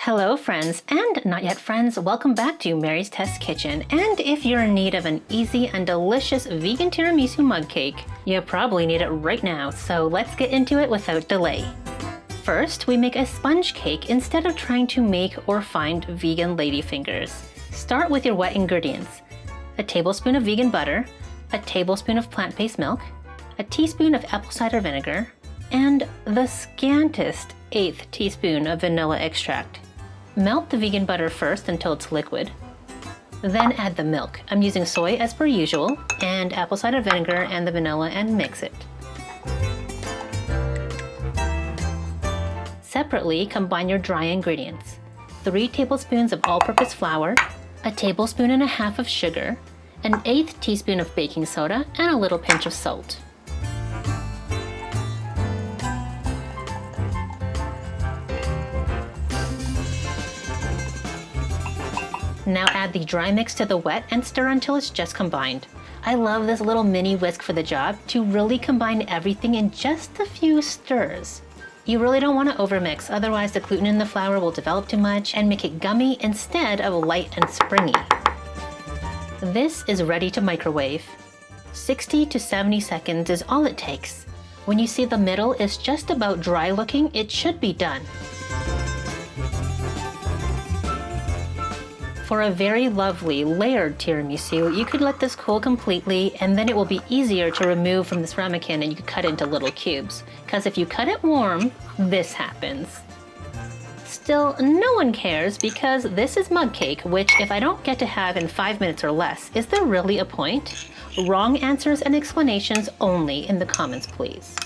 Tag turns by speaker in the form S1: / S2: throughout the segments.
S1: Hello friends and not yet friends, welcome back to Mary's Test Kitchen. And if you're in need of an easy and delicious vegan tiramisu mug cake, you probably need it right now, so let's get into it without delay. First, we make a sponge cake instead of trying to make or find vegan ladyfingers. Start with your wet ingredients: a tablespoon of vegan butter, a tablespoon of plant-based milk, a teaspoon of apple cider vinegar, and the scantest 1/8 teaspoon of vanilla extract. Melt the vegan butter first until it's liquid. Then add the milk. I'm using soy as per usual, and apple cider vinegar and the vanilla, and mix it. Separately, combine your dry ingredients: 3 tablespoons of all-purpose flour, a tablespoon and a half of sugar, an 1/8 teaspoon of baking soda, and a little pinch of salt. Now add the dry mix to the wet and stir until it's just combined. I love this little mini whisk for the job to really combine everything in just a few stirs. You really don't want to overmix, otherwise the gluten in the flour will develop too much and make it gummy instead of light and springy. This is ready to microwave. 60 to 70 seconds is all it takes. When you see the middle is just about dry looking, it should be done. For a very lovely layered tiramisu, you could let this cool completely, and then it will be easier to remove from this ramekin and you could cut into little cubes. Because if you cut it warm, this happens. Still, no one cares because this is mug cake, which if I don't get to have in 5 minutes or less, is there really a point? Wrong answers and explanations only in the comments, please.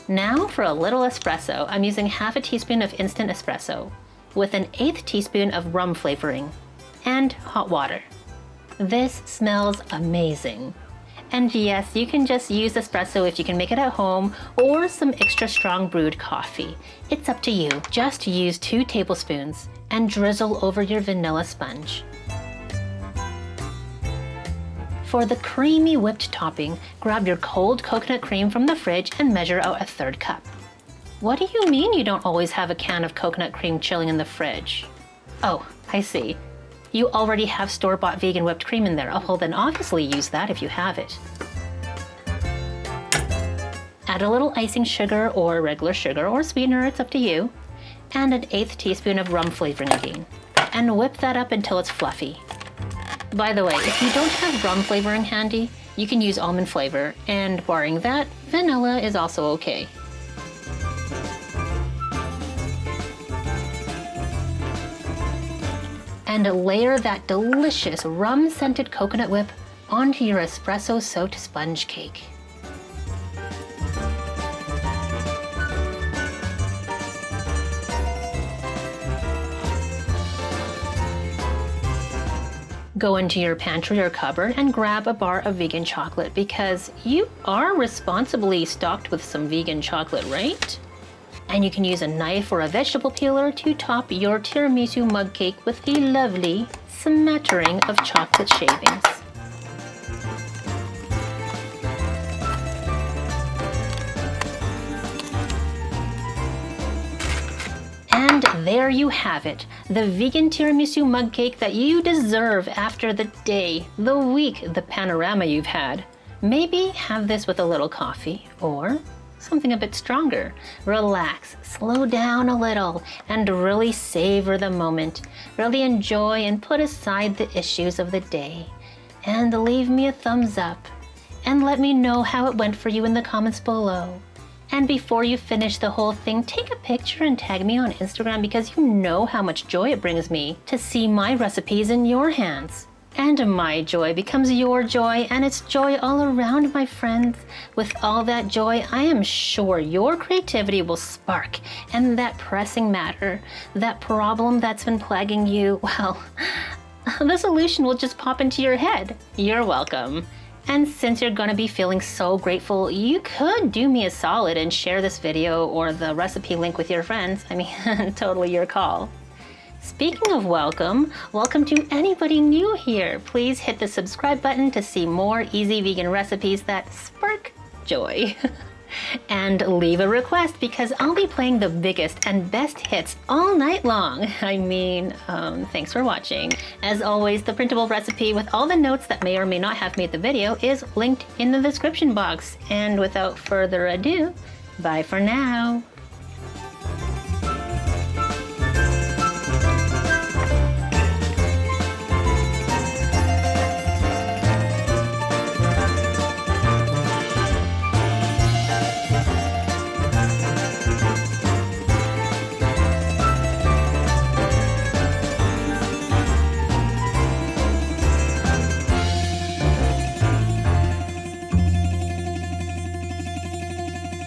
S1: Now for a little espresso. I'm using half a teaspoon of instant espresso, with an 1/8 teaspoon of rum flavoring, and hot water. This smells amazing. And yes, you can just use espresso if you can make it at home, or some extra strong brewed coffee. It's up to you. Just use 2 tablespoons and drizzle over your vanilla sponge. For the creamy whipped topping, grab your cold coconut cream from the fridge and measure out 1/3 cup. What do you mean you don't always have a can of coconut cream chilling in the fridge? Oh, I see. You already have store-bought vegan whipped cream in there. Oh, well then obviously use that if you have it. Add a little icing sugar or regular sugar or sweetener, it's up to you, and an 1/8 teaspoon of rum flavoring again. And whip that up until it's fluffy. By the way, if you don't have rum flavoring handy, you can use almond flavor, and barring that, vanilla is also okay. And layer that delicious rum-scented coconut whip onto your espresso-soaked sponge cake. Go into your pantry or cupboard and grab a bar of vegan chocolate because you are responsibly stocked with some vegan chocolate, right? And you can use a knife or a vegetable peeler to top your tiramisu mug cake with a lovely smattering of chocolate shavings. And there you have it, the vegan tiramisu mug cake that you deserve after the day, the week, the panorama you've had. Maybe have this with a little coffee or something a bit stronger. Relax, slow down a little, and really savor the moment. Really enjoy and put aside the issues of the day. And leave me a thumbs up. And let me know how it went for you in the comments below. And before you finish the whole thing, take a picture and tag me on Instagram because you know how much joy it brings me to see my recipes in your hands. And my joy becomes your joy, and it's joy all around, my friends. With all that joy, I am sure your creativity will spark, and that pressing matter, that problem that's been plaguing you, well, the solution will just pop into your head. You're welcome. And since you're gonna be feeling so grateful, you could do me a solid and share this video or the recipe link with your friends. I mean, totally your call. Speaking of welcome to anybody new here. Please hit the subscribe button to see more easy vegan recipes that spark joy. And leave a request because I'll be playing the biggest and best hits all night long. I mean, thanks for watching. As always, the printable recipe with all the notes that may or may not have made the video is linked in the description box. And without further ado, bye for now.